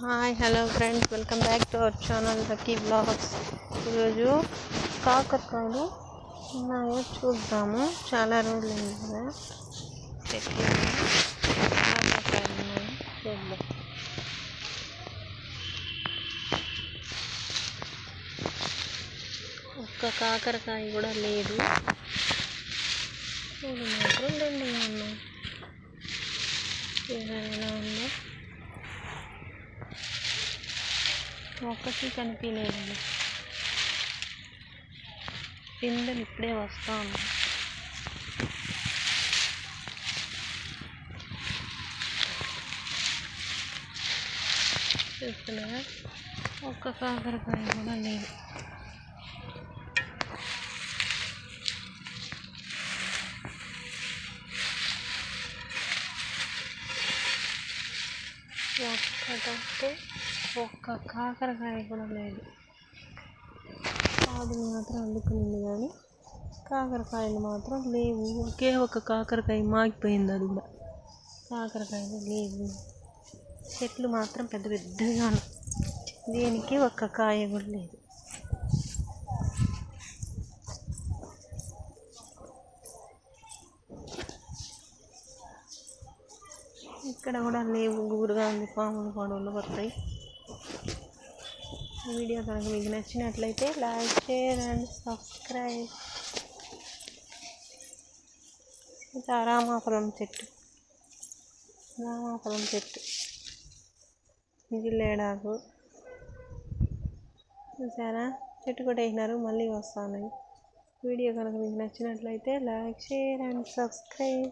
Hi hello friends, welcome back to our channel lucky blogs. ఈరోజు కాకరకాయలు ఉన్నాయో చూద్దాము. చాలా రోజులు అయింది కదా చెట్లు కాకరకాయలు ఉన్నాయి, చూద్దాం. ఒక్క కాకరకాయ కూడా లేదు, ఇది మాత్రం రెండు ఉన్నాయి. ఏదైనా ఉందో ఒకటి కనిపించలేదు. పిందెలు ఇప్పుడే వస్తా ఉన్నాయి. చూస్తున్నారా, ఒక్క కాకరకాయ కూడా లేదు. ఒక్కటంటే ఒక్క కాకరకాయ కూడా లేదు. కాదు మాత్రం అందుకునింది కానీ కాకరకాయలు మాత్రం లేవు. ఒకే ఒక కాకరకాయ మాగిపోయింది, అది కూడా. కాకరకాయలు లేవు. చెట్లు మాత్రం పెద్ద పెద్దగా ఉన్నాయి, దేనికి ఒక్క కాయ కూడా లేదు. ఇక్కడ కూడా లేవు, గుబురుగా ఉంది. పాములు గొడవలు వస్తాయి. వీడియో కనుక మీకు నచ్చినట్లయితే లైక్, షేర్ అండ్ సబ్స్క్రైబ్. రామాఫలం చెట్టు, రామాఫలం చెట్టు, జిల్లేడాకు చూసారా, చెట్టు కూడా వేసినారు, మళ్ళీ వస్తున్నాయి. వీడియో కనుక మీకు నచ్చినట్లయితే లైక్, షేర్ అండ్ సబ్స్క్రైబ్.